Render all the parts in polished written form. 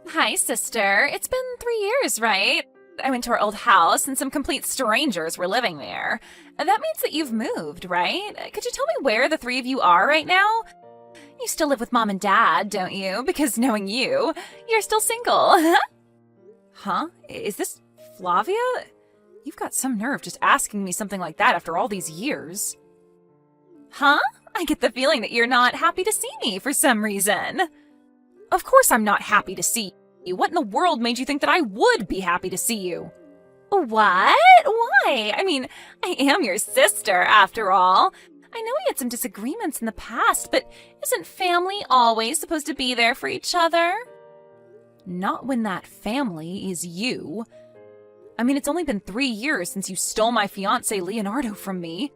Hi, sister. It's been 3 years, right? I went to our old house and some complete strangers were living there. That means that you've moved, right? Could you tell me where the three of you are right now? You still live with mom and dad, don't you? Because knowing you, you're still single. Huh? Is this Flavia? You've got some nerve just asking me something like that after all these years. Huh? I get the feeling that you're not happy to see me for some reason. Of course I'm not happy to see you. What in the world made you think that I would be happy to see you? What? Why? I mean, I am your sister, after all. I know we had some disagreements in the past, but isn't family always supposed to be there for each other? Not when that family is you. I mean, it's only been 3 years since you stole my fiancé Leonardo from me.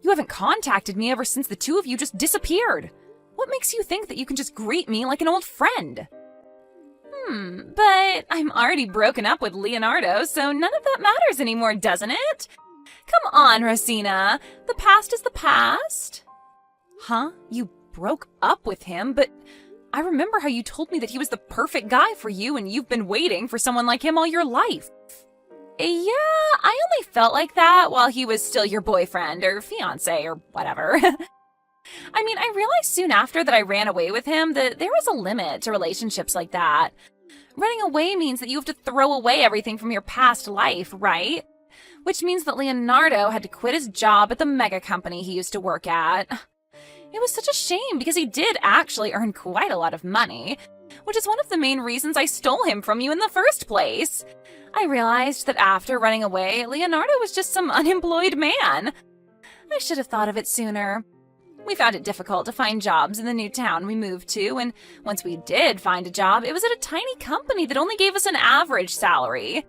You haven't contacted me ever since the two of you just disappeared. What makes you think that you can just greet me like an old friend? But I'm already broken up with Leonardo, so none of that matters anymore, doesn't it? Come on, Rosina. The past is the past. Huh? You broke up with him, but I remember how you told me that he was the perfect guy for you and you've been waiting for someone like him all your life. Yeah, I only felt like that while he was still your boyfriend or fiancé or whatever. I mean, I realized soon after that I ran away with him that there was a limit to relationships like that. Running away means that you have to throw away everything from your past life, right? Which means that Leonardo had to quit his job at the mega company he used to work at. It was such a shame because he did actually earn quite a lot of money, which is one of the main reasons I stole him from you in the first place. I realized that after running away, Leonardo was just some unemployed man. I should have thought of it sooner. We found it difficult to find jobs in the new town we moved to, and once we did find a job, it was at a tiny company that only gave us an average salary.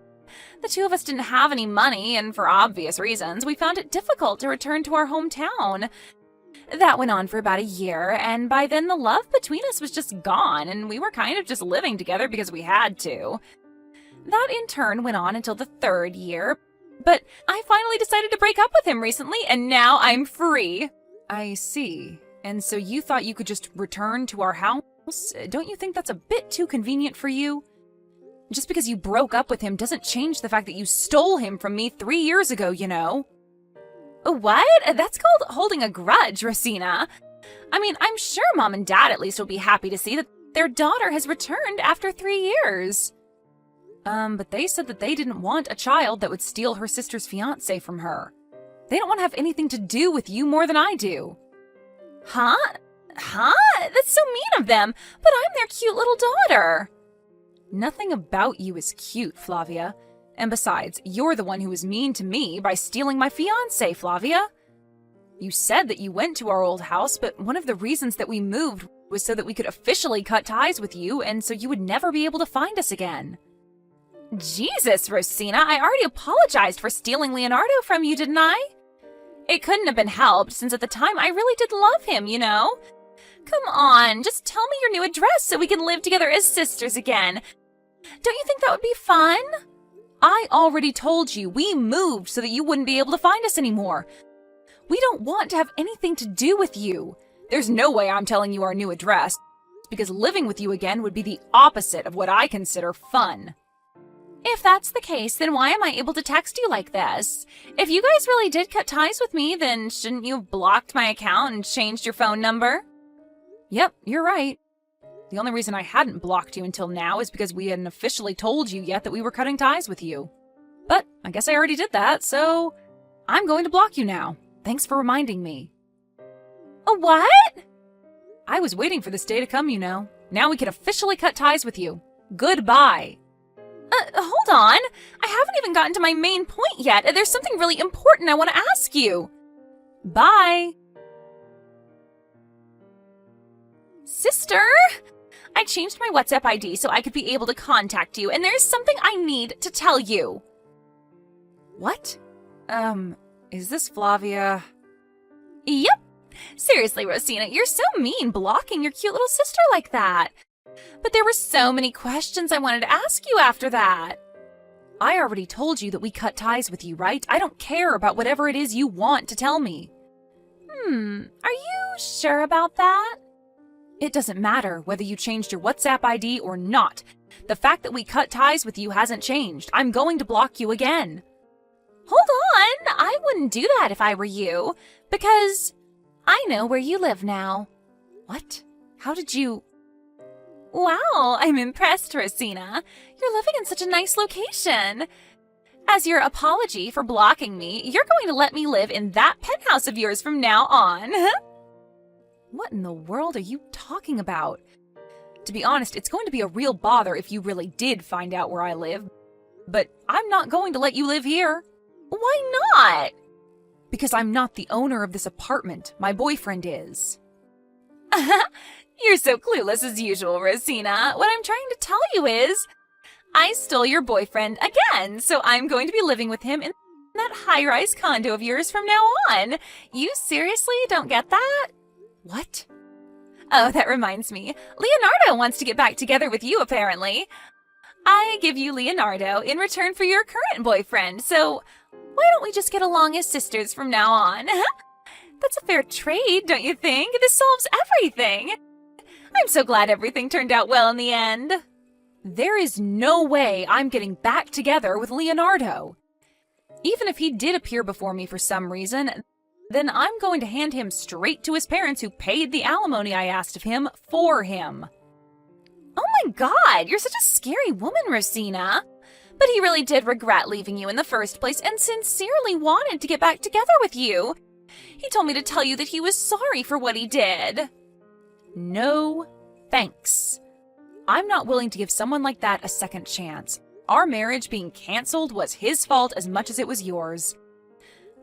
The two of us didn't have any money, and for obvious reasons, we found it difficult to return to our hometown. That went on for about a year, and by then the love between us was just gone, and we were kind of just living together because we had to. That in turn went on until the 3rd year, but I finally decided to break up with him recently, and now I'm free. I see. And so you thought you could just return to our house? Don't you think that's a bit too convenient for you? Just because you broke up with him doesn't change the fact that you stole him from me 3 years ago, you know. What? That's called holding a grudge, Rosina. I mean, I'm sure Mom and Dad at least will be happy to see that their daughter has returned after 3 years. But they said that they didn't want a child that would steal her sister's fiancé from her. They don't want to have anything to do with you more than I do. Huh? That's so mean of them, but I'm their cute little daughter. Nothing about you is cute, Flavia. And besides, you're the one who was mean to me by stealing my fiancé, Flavia. You said that you went to our old house, but one of the reasons that we moved was so that we could officially cut ties with you and so you would never be able to find us again. Jesus, Rosina, I already apologized for stealing Leonardo from you, didn't I? It couldn't have been helped, since at the time I really did love him, you know? Come on, just tell me your new address so we can live together as sisters again. Don't you think that would be fun? I already told you we moved so that you wouldn't be able to find us anymore. We don't want to have anything to do with you. There's no way I'm telling you our new address, because living with you again would be the opposite of what I consider fun. If that's the case, then why am I able to text you like this? If you guys really did cut ties with me, then shouldn't you have blocked my account and changed your phone number? Yep, you're right. The only reason I hadn't blocked you until now is because we hadn't officially told you yet that we were cutting ties with you. But I guess I already did that, so I'm going to block you now. Thanks for reminding me. What? I was waiting for this day to come, you know. Now we can officially cut ties with you. Goodbye. Hold on. I haven't even gotten to my main point yet. There's something really important I want to ask you. Bye. Sister? I changed my WhatsApp ID so I could be able to contact you, and there's something I need to tell you. What? Is this Flavia? Yep. Seriously, Rosina, you're so mean blocking your cute little sister like that. But there were so many questions I wanted to ask you after that. I already told you that we cut ties with you, right? I don't care about whatever it is you want to tell me. Are you sure about that? It doesn't matter whether you changed your WhatsApp ID or not. The fact that we cut ties with you hasn't changed. I'm going to block you again. Hold on, I wouldn't do that if I were you, because I know where you live now. What? How did you... Wow, I'm impressed, Rosina. You're living in such a nice location. As your apology for blocking me, you're going to let me live in that penthouse of yours from now on. What in the world are you talking about? To be honest, it's going to be a real bother if you really did find out where I live. But I'm not going to let you live here. Why not? Because I'm not the owner of this apartment. My boyfriend is. You're so clueless as usual, Rosina. What I'm trying to tell you is, I stole your boyfriend again, so I'm going to be living with him in that high-rise condo of yours from now on. You seriously don't get that? What? Oh, that reminds me. Leonardo wants to get back together with you, apparently. I give you Leonardo in return for your current boyfriend, so why don't we just get along as sisters from now on? That's a fair trade, don't you think? This solves everything. I'm so glad everything turned out well in the end. There is no way I'm getting back together with Leonardo. Even if he did appear before me for some reason, then I'm going to hand him straight to his parents who paid the alimony I asked of him for him. Oh my God, you're such a scary woman, Rosina. But he really did regret leaving you in the first place and sincerely wanted to get back together with you. He told me to tell you that he was sorry for what he did. No, thanks. I'm not willing to give someone like that a second chance. Our marriage being canceled was his fault as much as it was yours.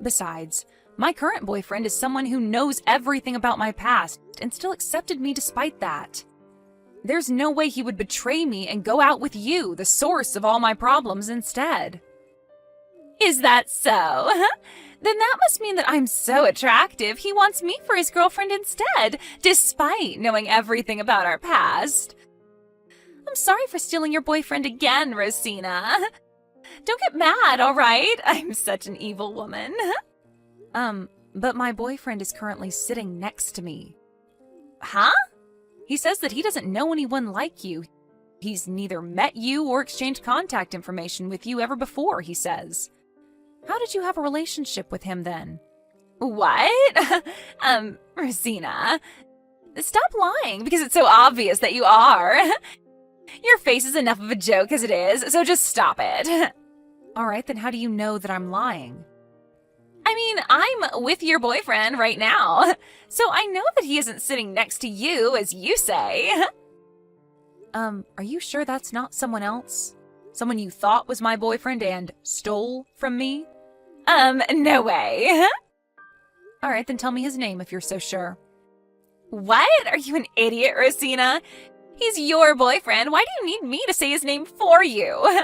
Besides, my current boyfriend is someone who knows everything about my past and still accepted me despite that. There's no way he would betray me and go out with you, the source of all my problems, instead. Is that so? Then that must mean that I'm so attractive he wants me for his girlfriend instead, despite knowing everything about our past. I'm sorry for stealing your boyfriend again, Rosina. Don't get mad, all right? I'm such an evil woman. But my boyfriend is currently sitting next to me. Huh? He says that he doesn't know anyone like you. He's neither met you or exchanged contact information with you ever before, he says. How did you have a relationship with him then? What? Rosina, stop lying because it's so obvious that you are. Your face is enough of a joke as it is, so just stop it. All right, then how do you know that I'm lying? I mean, I'm with your boyfriend right now, so I know that he isn't sitting next to you, as you say. Are you sure that's not someone else? Someone you thought was my boyfriend and stole from me? No way. All right, then tell me his name if you're so sure. What? Are you an idiot, Rosina? He's your boyfriend. Why do you need me to say his name for you?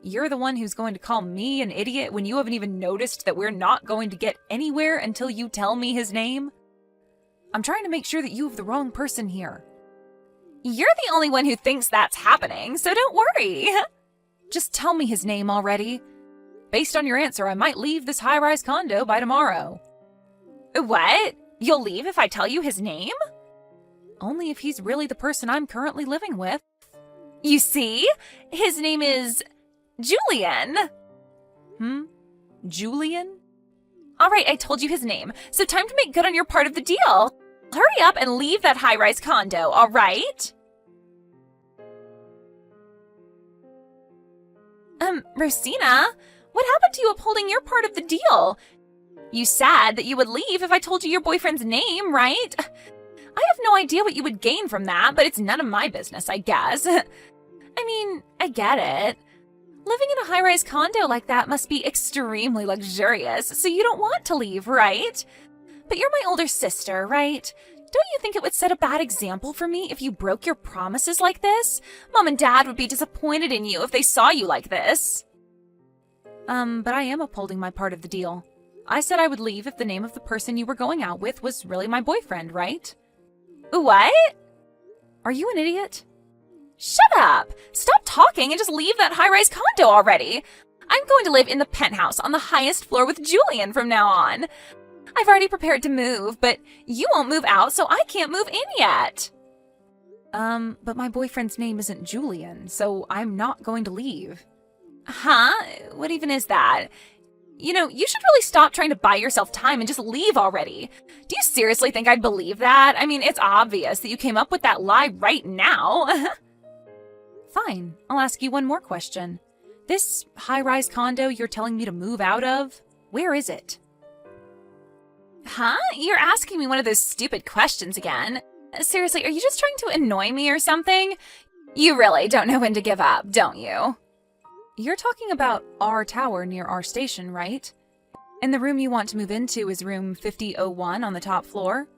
You're the one who's going to call me an idiot when you haven't even noticed that we're not going to get anywhere until you tell me his name? I'm trying to make sure that you have the wrong person here. You're the only one who thinks that's happening, so don't worry. Just tell me his name already. Based on your answer, I might leave this high-rise condo by tomorrow. What? You'll leave if I tell you his name? Only if he's really the person I'm currently living with. You see? His name is Julian. Julian? All right, I told you his name, so time to make good on your part of the deal. Hurry up and leave that high-rise condo, all right? Rosina, what happened to you upholding your part of the deal? You said that you would leave if I told you your boyfriend's name, right? I have no idea what you would gain from that, but it's none of my business, I guess. I mean, I get it. Living in a high-rise condo like that must be extremely luxurious, so you don't want to leave, right? But you're my older sister, right? Don't you think it would set a bad example for me if you broke your promises like this? Mom and Dad would be disappointed in you if they saw you like this. But I am upholding my part of the deal. I said I would leave if the name of the person you were going out with was really my boyfriend, right? What? Are you an idiot? Shut up! Stop talking and just leave that high-rise condo already! I'm going to live in the penthouse on the highest floor with Julian from now on. I've already prepared to move, but you won't move out, so I can't move in yet. But my boyfriend's name isn't Julian, so I'm not going to leave. Huh? What even is that? You know, you should really stop trying to buy yourself time and just leave already. Do you seriously think I'd believe that? I mean, it's obvious that you came up with that lie right now. Fine, I'll ask you one more question. This high-rise condo you're telling me to move out of, where is it? Huh? You're asking me one of those stupid questions again. Seriously, are you just trying to annoy me or something? You really don't know when to give up, don't you? You're talking about our tower near our station, right? And the room you want to move into is room 5001 on the top floor?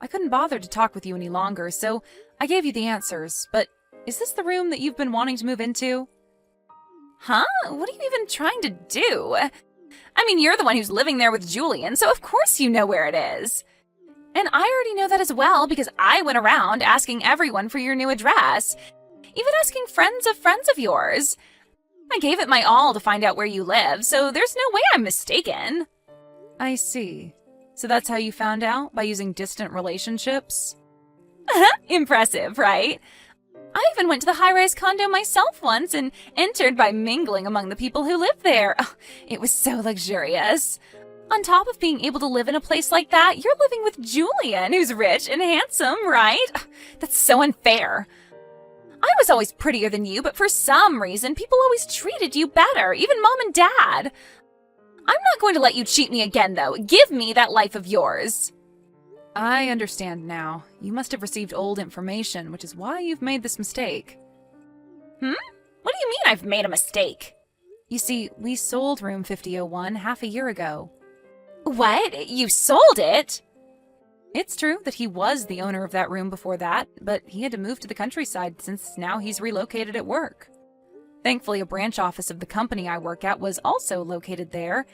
I couldn't bother to talk with you any longer, so I gave you the answers, but is this the room that you've been wanting to move into? Huh? What are you even trying to do? I mean, you're the one who's living there with Julian, so of course you know where it is. And I already know that as well because I went around asking everyone for your new address, even asking friends of yours. I gave it my all to find out where you live, so there's no way I'm mistaken. I see. So that's how you found out? By using distant relationships? Impressive, right? I even went to the high-rise condo myself once and entered by mingling among the people who live there. Oh, it was so luxurious. On top of being able to live in a place like that, you're living with Julian, who's rich and handsome, right? That's so unfair. I was always prettier than you, but for some reason, people always treated you better, even Mom and Dad. I'm not going to let you cheat me again, though. Give me that life of yours. I understand now. You must have received old information, which is why you've made this mistake. What do you mean I've made a mistake? You see, we sold room 5001 half a year ago. What? You sold it? It's true that he was the owner of that room before that, but he had to move to the countryside since now he's relocated at work. Thankfully, a branch office of the company I work at was also located there,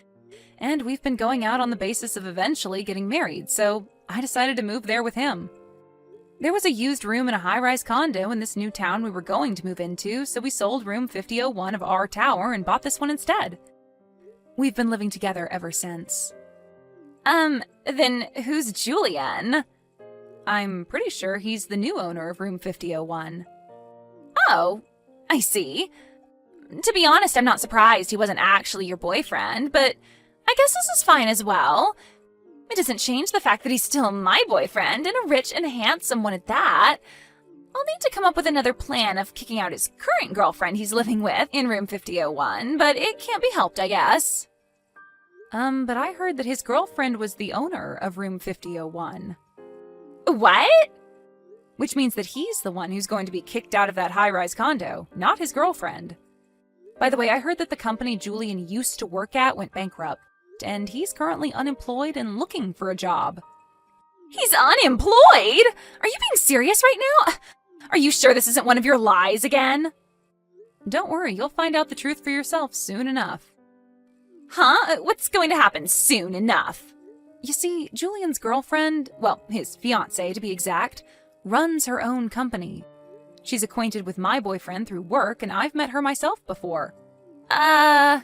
and we've been going out on the basis of eventually getting married, so I decided to move there with him. There was a used room in a high-rise condo in this new town we were going to move into, so we sold room 5001 of our tower and bought this one instead. We've been living together ever since. Then who's Julian? I'm pretty sure he's the new owner of room 5001. Oh, I see. To be honest, I'm not surprised he wasn't actually your boyfriend, but I guess this is fine as well. It doesn't change the fact that he's still my boyfriend, and a rich and handsome one at that. I'll need to come up with another plan of kicking out his current girlfriend he's living with in room 5001, but it can't be helped, I guess. But I heard that his girlfriend was the owner of room 5001. What? Which means that he's the one who's going to be kicked out of that high-rise condo, not his girlfriend. By the way, I heard that the company Julian used to work at went bankrupt, and he's currently unemployed and looking for a job. He's unemployed? Are you being serious right now? Are you sure this isn't one of your lies again? Don't worry, you'll find out the truth for yourself soon enough. Huh? What's going to happen soon enough? You see, Julian's girlfriend, well, his fiancée to be exact, runs her own company. She's acquainted with my boyfriend through work, and I've met her myself before. To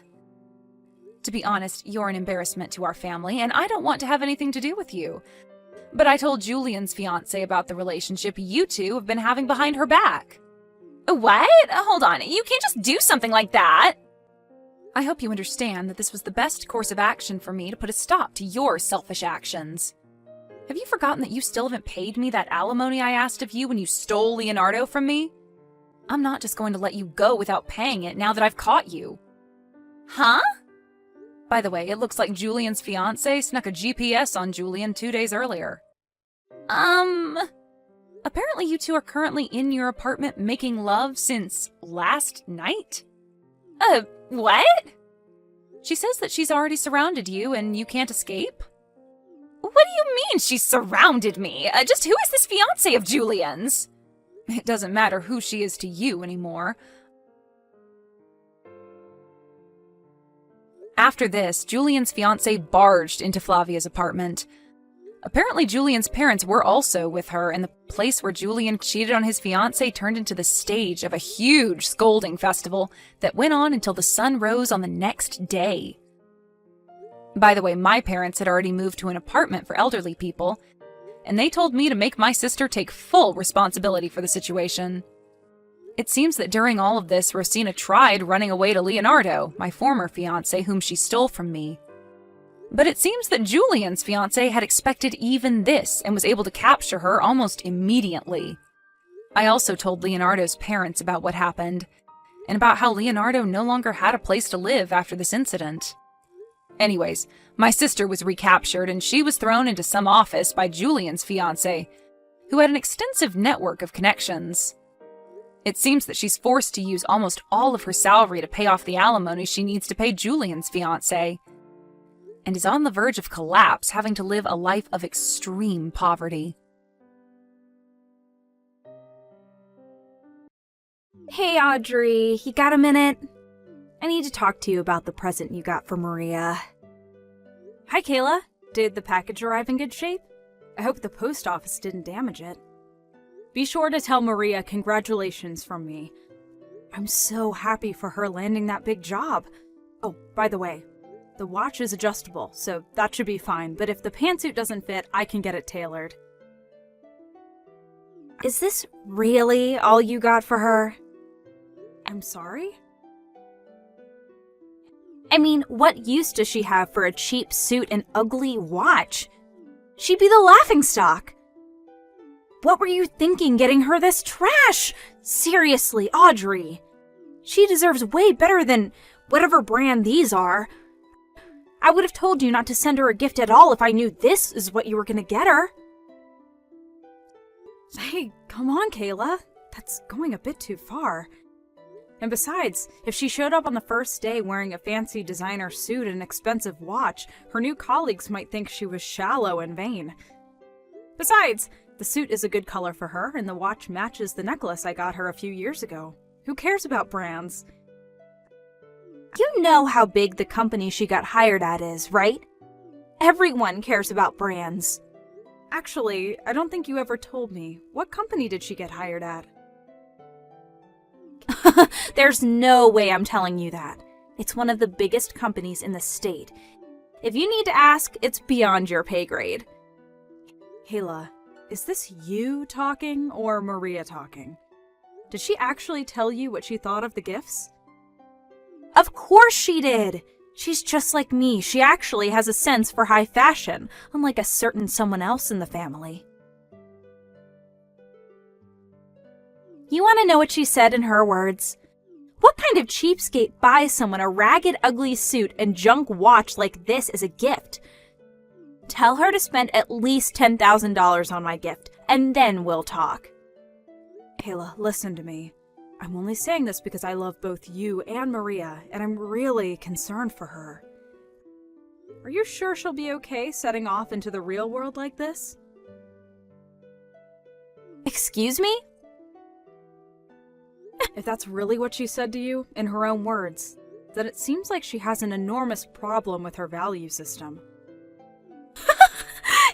be honest, you're an embarrassment to our family, and I don't want to have anything to do with you. But I told Julian's fiancé about the relationship you two have been having behind her back. What? Hold on, you can't just do something like that. I hope you understand that this was the best course of action for me to put a stop to your selfish actions. Have you forgotten that you still haven't paid me that alimony I asked of you when you stole Leonardo from me? I'm not just going to let you go without paying it now that I've caught you. Huh? By the way, it looks like Julian's fiancé snuck a GPS on Julian 2 days earlier. Apparently you two are currently in your apartment making love since last night? What? She says that she's already surrounded you and you can't escape? What do you mean she's surrounded me? Just who is this fiancé of Julian's? It doesn't matter who she is to you anymore. After this, Julian's fiancé barged into Flavia's apartment. Apparently Julian's parents were also with her, and the place where Julian cheated on his fiancée turned into the stage of a huge scolding festival that went on until the sun rose on the next day. By the way, my parents had already moved to an apartment for elderly people, and they told me to make my sister take full responsibility for the situation. It seems that during all of this, Rosina tried running away to Leonardo, my former fiancé whom she stole from me. But it seems that Julian's fiancé had expected even this and was able to capture her almost immediately. I also told Leonardo's parents about what happened, and about how Leonardo no longer had a place to live after this incident. Anyways, my sister was recaptured and she was thrown into some office by Julian's fiancé, who had an extensive network of connections. It seems that she's forced to use almost all of her salary to pay off the alimony she needs to pay Julian's fiancé, and is on the verge of collapse, having to live a life of extreme poverty. Hey, Audrey, you got a minute? I need to talk to you about the present you got for Maria. Hi, Kayla. Did the package arrive in good shape? I hope the post office didn't damage it. Be sure to tell Maria congratulations from me. I'm so happy for her landing that big job. Oh, by the way, the watch is adjustable, so that should be fine, but if the pantsuit doesn't fit, I can get it tailored. Is this really all you got for her? I'm sorry? I mean, what use does she have for a cheap suit and ugly watch? She'd be the laughingstock. What were you thinking getting her this trash? Seriously, Audrey. She deserves way better than whatever brand these are. I would have told you not to send her a gift at all if I knew this is what you were gonna get her. Hey, come on, Kayla. That's going a bit too far. And besides, if she showed up on the first day wearing a fancy designer suit and an expensive watch, her new colleagues might think she was shallow and vain. Besides, the suit is a good color for her, and the watch matches the necklace I got her a few years ago. Who cares about brands? You know how big the company she got hired at is, right? Everyone cares about brands. Actually, I don't think you ever told me. What company did she get hired at? There's no way I'm telling you that. It's one of the biggest companies in the state. If you need to ask, it's beyond your pay grade. Kayla, is this you talking or Maria talking? Did she actually tell you what she thought of the gifts? Of course she did! She's just like me. She actually has a sense for high fashion, unlike a certain someone else in the family. You want to know what she said in her words? What kind of cheapskate buys someone a ragged, ugly suit and junk watch like this as a gift? Tell her to spend at least $10,000 on my gift, and then we'll talk. Kayla, listen to me. I'm only saying this because I love both you and Maria, and I'm really concerned for her. Are you sure she'll be okay setting off into the real world like this? Excuse me? If that's really what she said to you, in her own words, then it seems like she has an enormous problem with her value system.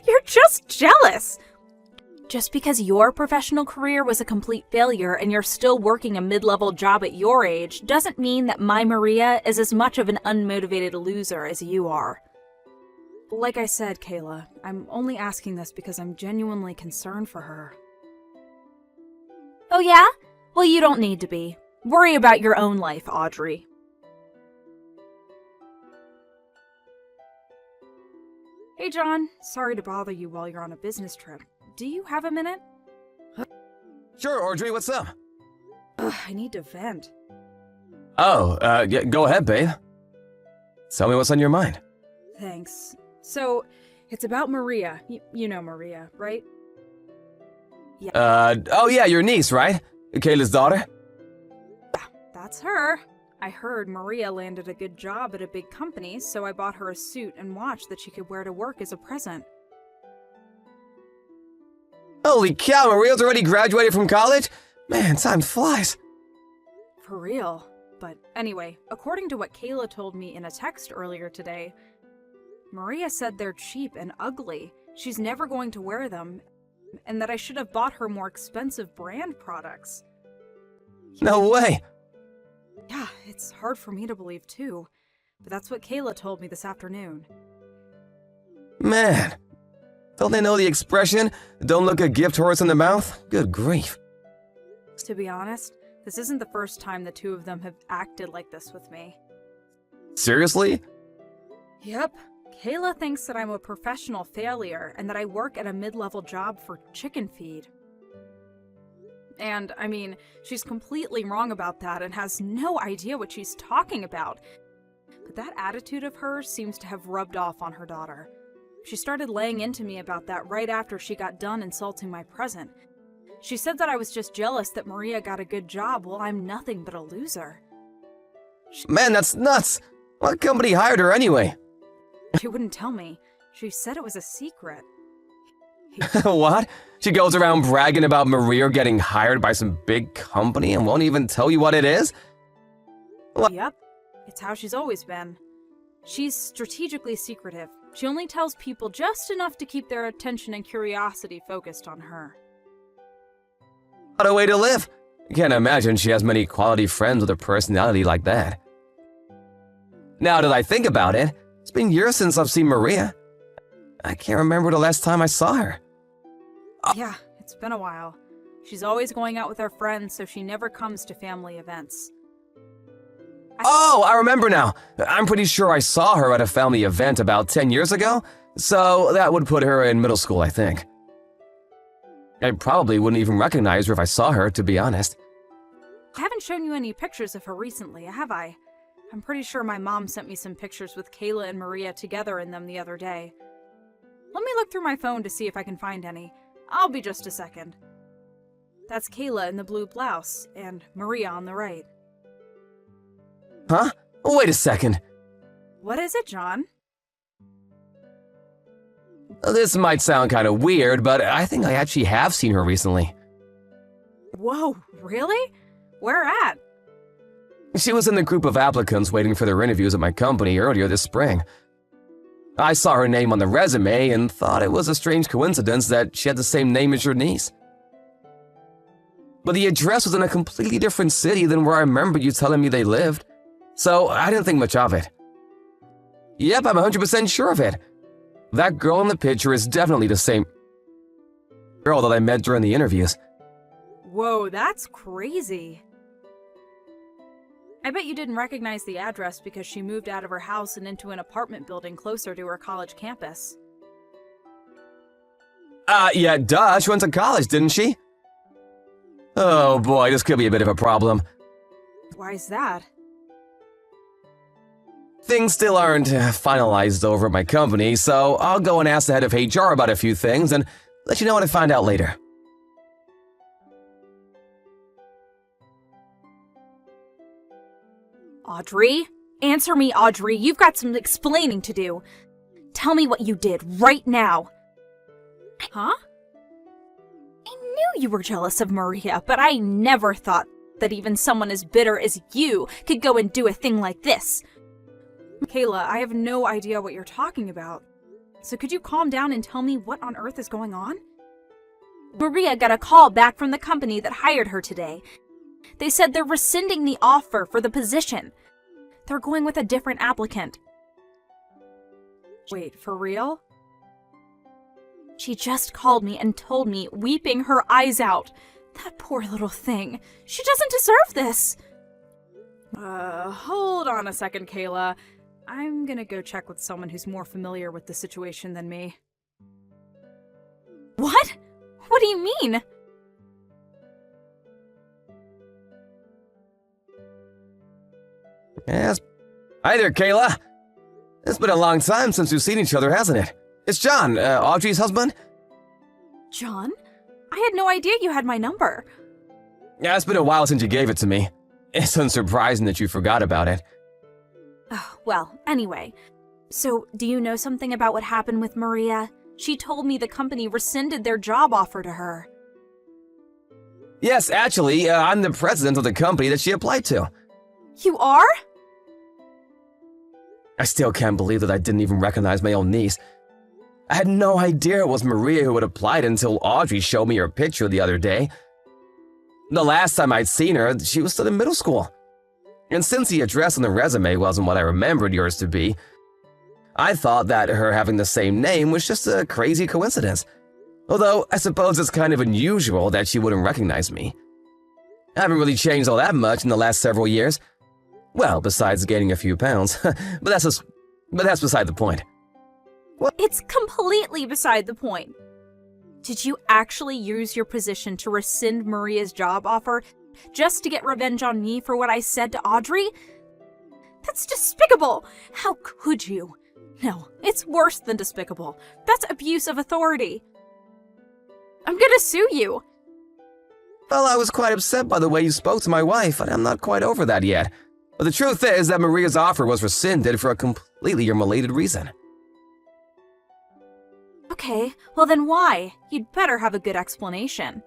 You're just jealous! Just because your professional career was a complete failure and you're still working a mid-level job at your age doesn't mean that my Maria is as much of an unmotivated loser as you are. Like I said, Kayla, I'm only asking this because I'm genuinely concerned for her. Oh yeah? Well, you don't need to be. Worry about your own life, Audrey. Hey, John. Sorry to bother you while you're on a business trip. Do you have a minute? Sure, Audrey, what's up? I need to vent. Oh, yeah, go ahead, babe. Tell me what's on your mind. Thanks. So, it's about Maria. You know Maria, right? Yeah. Oh yeah, your niece, right? Kayla's daughter? That's her. I heard Maria landed a good job at a big company, so I bought her a suit and watch that she could wear to work as a present. Holy cow, Maria's already graduated from college? Man, time flies. For real. But anyway, according to what Kayla told me in a text earlier today, Maria said they're cheap and ugly. She's never going to wear them, and that I should have bought her more expensive brand products. No way. Yeah, it's hard for me to believe too, but that's what Kayla told me this afternoon. Man, Don't they know the expression, don't look a gift horse in the mouth? Good grief. To be honest, this isn't the first time the two of them have acted like this with me. Seriously? Yep. Kayla thinks that I'm a professional failure and that I work at a mid-level job for chicken feed. And, I mean, she's completely wrong about that and has no idea what she's talking about. But that attitude of hers seems to have rubbed off on her daughter. She started laying into me about that right after she got done insulting my present. She said that I was just jealous that Maria got a good job while I'm nothing but a loser. Man, that's nuts! What company hired her anyway? She wouldn't tell me. She said it was a secret. What? She goes around bragging about Maria getting hired by some big company and won't even tell you what it is? What? Yep. It's how she's always been. She's strategically secretive. She only tells people just enough to keep their attention and curiosity focused on her. What a way to live! Can't imagine she has many quality friends with a personality like that. Now that I think about it, it's been years since I've seen Maria. I can't remember the last time I saw her. Yeah, it's been a while. She's always going out with her friends, so she never comes to family events. Oh, I remember now. I'm pretty sure I saw her at a family event about 10 years ago, so that would put her in middle school, I think. I probably wouldn't even recognize her if I saw her, to be honest. I haven't shown you any pictures of her recently, have I? I'm pretty sure my mom sent me some pictures with Kayla and Maria together in them the other day. Let me look through my phone to see if I can find any. I'll be just a second. That's Kayla in the blue blouse, and Maria on the right. Huh? Wait a second. What is it, John? This might sound kind of weird, but I think I actually have seen her recently. Whoa, really? Where at? She was in the group of applicants waiting for their interviews at my company earlier this spring. I saw her name on the resume and thought it was a strange coincidence that she had the same name as your niece. But the address was in a completely different city than where I remembered you telling me they lived, so I didn't think much of it. Yep, I'm 100% sure of it. That girl in the picture is definitely the same girl that I met during the interviews. Whoa, that's crazy. I bet you didn't recognize the address because she moved out of her house and into an apartment building closer to her college campus. Yeah, duh, she went to college, didn't she? Oh boy, this could be a bit of a problem. Why's that? Things still aren't finalized over at my company, so I'll go and ask the head of HR about a few things and let you know what I find out later. Audrey? Answer me, Audrey. You've got some explaining to do. Tell me what you did right now. Huh? I knew you were jealous of Maria, but I never thought that even someone as bitter as you could go and do a thing like this. Kayla, I have no idea what you're talking about. So could you calm down and tell me what on earth is going on? Maria got a call back from the company that hired her today. They said they're rescinding the offer for the position. They're going with a different applicant. Wait, for real? She just called me and told me, weeping her eyes out. That poor little thing. She doesn't deserve this. Hold on a second, Kayla. I'm gonna go check with someone who's more familiar with the situation than me. What? What do you mean? Yes. Hi there, Kayla. It's been a long time since we've seen each other, hasn't it? It's John, Audrey's husband. John? I had no idea you had my number. Yeah, it's been a while since you gave it to me. It's unsurprising that you forgot about it. Oh, well, anyway. So, do you know something about what happened with Maria? She told me the company rescinded their job offer to her. Yes, actually, I'm the president of the company that she applied to. You are? I still can't believe that I didn't even recognize my own niece. I had no idea it was Maria who had applied until Audrey showed me her picture the other day. The last time I'd seen her, she was still in middle school. And since the address on the resume wasn't what I remembered yours to be, I thought that her having the same name was just a crazy coincidence. Although, I suppose it's kind of unusual that she wouldn't recognize me. I haven't really changed all that much in the last several years. Well, besides gaining a few pounds. but that's beside the point. It's completely beside the point. Did you actually use your position to rescind Maria's job offer just to get revenge on me for what I said to Audrey? That's despicable! How could you? No, it's worse than despicable. That's abuse of authority. I'm gonna sue you. Well, I was quite upset by the way you spoke to my wife, and I'm not quite over that yet. But the truth is that Maria's offer was rescinded for a completely unrelated reason. Okay, well then why? You'd better have a good explanation.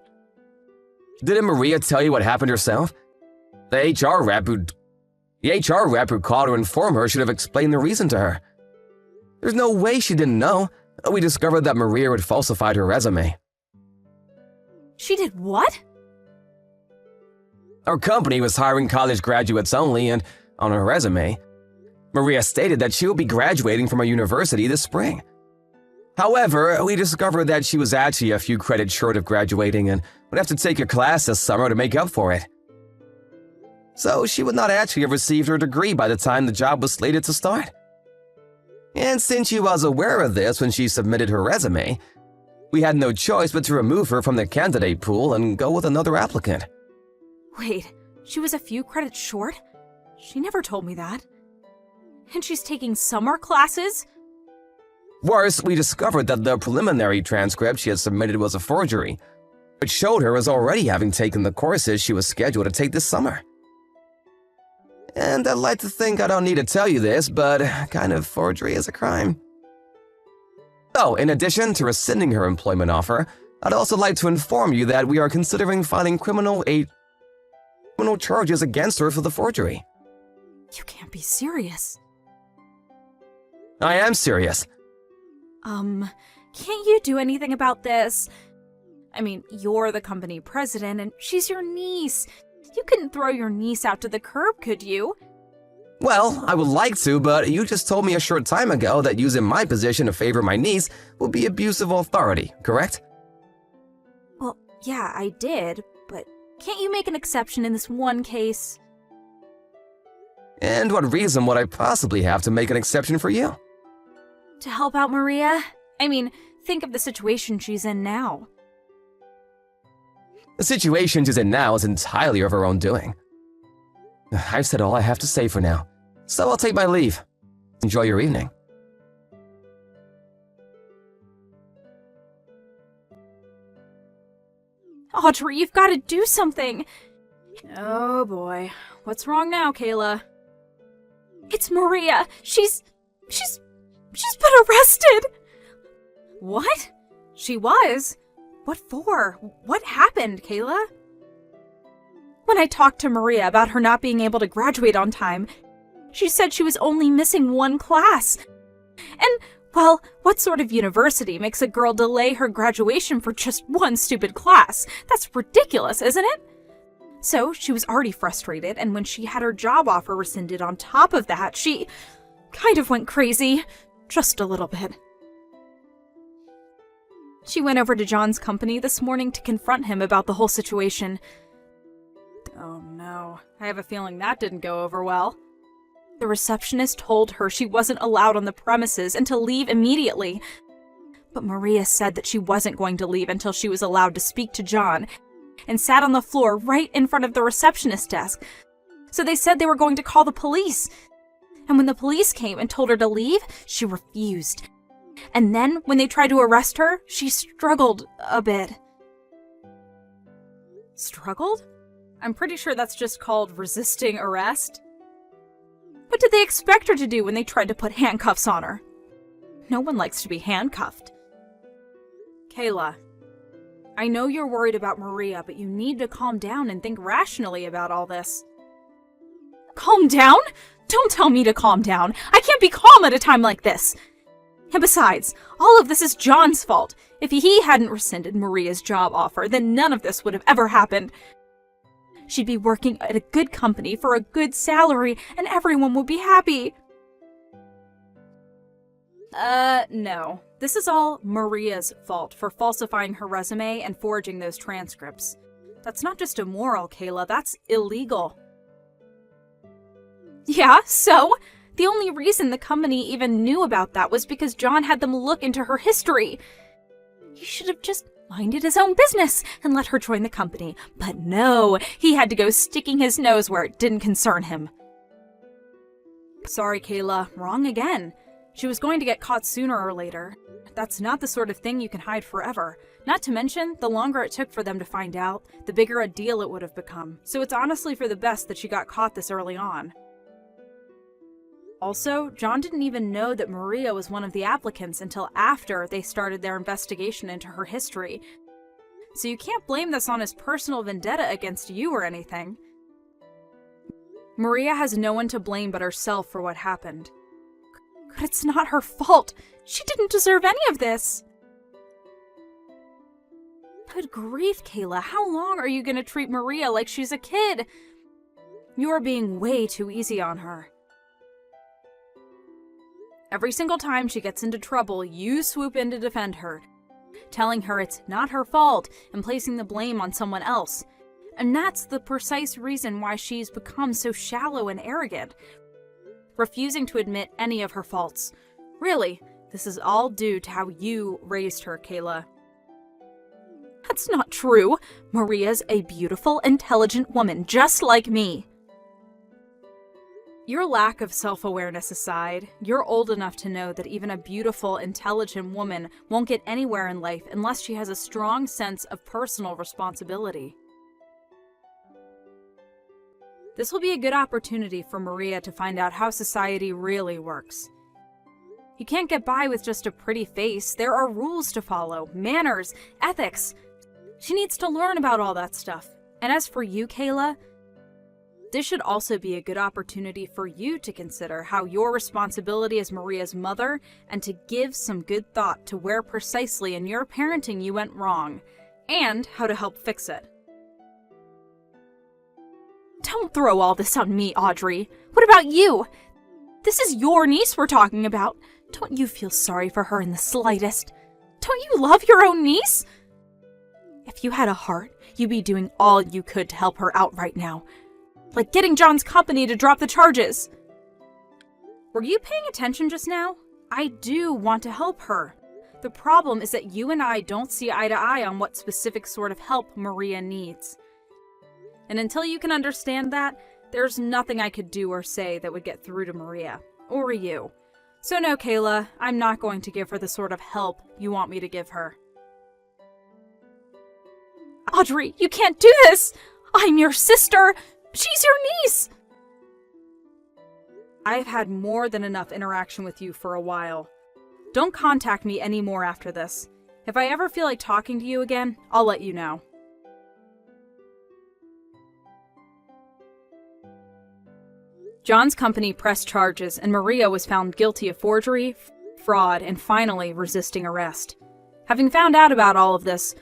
Didn't Maria tell you what happened herself? The HR rep who called her and informed her should have explained the reason to her. There's no way she didn't know. We discovered that Maria had falsified her resume. She did what? Our company was hiring college graduates only, and on her resume, Maria stated that she will be graduating from a university this spring. However, we discovered that she was actually a few credits short of graduating and would have to take a class this summer to make up for it. So she would not actually have received her degree by the time the job was slated to start. And since she was aware of this when she submitted her resume, we had no choice but to remove her from the candidate pool and go with another applicant. Wait, she was a few credits short? She never told me that. And she's taking summer classes? Worse, we discovered that the preliminary transcript she had submitted was a forgery, which showed her as already having taken the courses she was scheduled to take this summer. And I'd like to think I don't need to tell you this, but kind of forgery is a crime. Oh, in addition to rescinding her employment offer, I'd also like to inform you that we are considering filing criminal charges against her for the forgery. You can't be serious. I am serious. Can't you do anything about this? I mean, you're the company president and she's your niece. You couldn't throw your niece out to the curb, could you? Well, I would like to, but you just told me a short time ago that using my position to favor my niece would be abuse of authority, correct? Well, yeah, I did, but can't you make an exception in this one case? And what reason would I possibly have to make an exception for you? To help out Maria? I mean, think of the situation she's in now. The situation she's in now is entirely of her own doing. I've said all I have to say for now, so I'll take my leave. Enjoy your evening. Audrey, you've got to do something. Oh boy. What's wrong now, Kayla? It's Maria. She's been arrested. What? She was? What for? What happened, Kayla? When I talked to Maria about her not being able to graduate on time, she said she was only missing one class. And, well, what sort of university makes a girl delay her graduation for just one stupid class? That's ridiculous, isn't it? So she was already frustrated, and when she had her job offer rescinded on top of that, she kind of went crazy. Just a little bit. She went over to John's company this morning to confront him about the whole situation. Oh no, I have a feeling that didn't go over well. The receptionist told her she wasn't allowed on the premises and to leave immediately. But Maria said that she wasn't going to leave until she was allowed to speak to John, and sat on the floor right in front of the receptionist desk. So they said they were going to call the police. And when the police came and told her to leave, she refused. And then, when they tried to arrest her, she struggled a bit. Struggled? I'm pretty sure that's just called resisting arrest. What did they expect her to do when they tried to put handcuffs on her? No one likes to be handcuffed. Kayla, I know you're worried about Maria, but you need to calm down and think rationally about all this. Calm down? Don't tell me to calm down. I can't be calm at a time like this. And besides, all of this is John's fault. If he hadn't rescinded Maria's job offer, then none of this would have ever happened. She'd be working at a good company for a good salary, and everyone would be happy. No. This is all Maria's fault for falsifying her resume and forging those transcripts. That's not just immoral, Kayla, that's illegal. Yeah, so? The only reason the company even knew about that was because John had them look into her history. He should have just minded his own business and let her join the company. But no, he had to go sticking his nose where it didn't concern him. Sorry, Kayla, wrong again. She was going to get caught sooner or later. That's not the sort of thing you can hide forever. Not to mention, the longer it took for them to find out, the bigger a deal it would have become. So it's honestly for the best that she got caught this early on. Also, John didn't even know that Maria was one of the applicants until after they started their investigation into her history. So you can't blame this on his personal vendetta against you or anything. Maria has no one to blame but herself for what happened. But it's not her fault. She didn't deserve any of this. Good grief, Kayla. How long are you going to treat Maria like she's a kid? You're being way too easy on her. Every single time she gets into trouble, you swoop in to defend her, telling her it's not her fault and placing the blame on someone else. And that's the precise reason why she's become so shallow and arrogant, refusing to admit any of her faults. Really, this is all due to how you raised her, Kayla. That's not true. Maria's a beautiful, intelligent woman, just like me. Your lack of self-awareness aside, you're old enough to know that even a beautiful, intelligent woman won't get anywhere in life unless she has a strong sense of personal responsibility. This will be a good opportunity for Maria to find out how society really works. You can't get by with just a pretty face. There are rules to follow, manners, ethics. She needs to learn about all that stuff. And as for you, Kayla, this should also be a good opportunity for you to consider how your responsibility as Maria's mother and to give some good thought to where precisely in your parenting you went wrong, and how to help fix it. Don't throw all this on me, Audrey. What about you? This is your niece we're talking about. Don't you feel sorry for her in the slightest? Don't you love your own niece? If you had a heart, you'd be doing all you could to help her out right now. Like getting John's company to drop the charges. Were you paying attention just now? I do want to help her. The problem is that you and I don't see eye to eye on what specific sort of help Maria needs. And until you can understand that, there's nothing I could do or say that would get through to Maria, or you. So no, Kayla, I'm not going to give her the sort of help you want me to give her. Audrey, you can't do this! I'm your sister! She's your niece! I've had more than enough interaction with you for a while. Don't contact me anymore after this. If I ever feel like talking to you again, I'll let you know. John's company pressed charges, and Maria was found guilty of forgery, fraud, and finally resisting arrest. Having found out about all of this,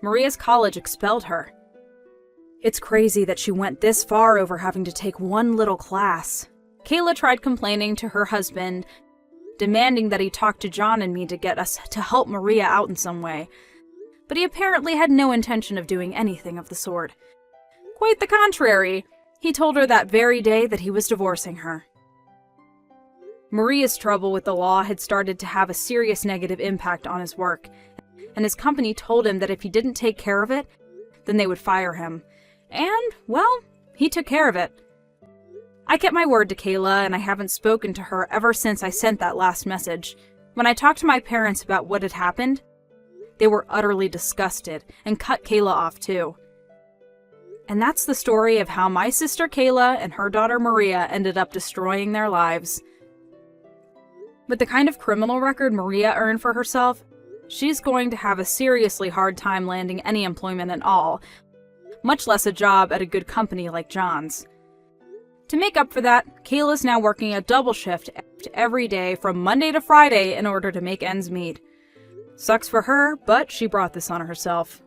Maria's college expelled her. It's crazy that she went this far over having to take one little class. Kayla tried complaining to her husband, demanding that he talk to John and me to get us to help Maria out in some way. But he apparently had no intention of doing anything of the sort. Quite the contrary. He told her that very day that he was divorcing her. Maria's trouble with the law had started to have a serious negative impact on his work, and his company told him that if he didn't take care of it, then they would fire him. And, well, he took care of it. I kept my word to Kayla, and I haven't spoken to her ever since I sent that last message. When I talked to my parents about what had happened, they were utterly disgusted and cut Kayla off too. And that's the story of how my sister Kayla and her daughter Maria ended up destroying their lives. With the kind of criminal record Maria earned for herself, she's going to have a seriously hard time landing any employment at all, much less a job at a good company like John's. To make up for that, Kayla's now working a double shift every day from Monday to Friday in order to make ends meet. Sucks for her, but she brought this on herself.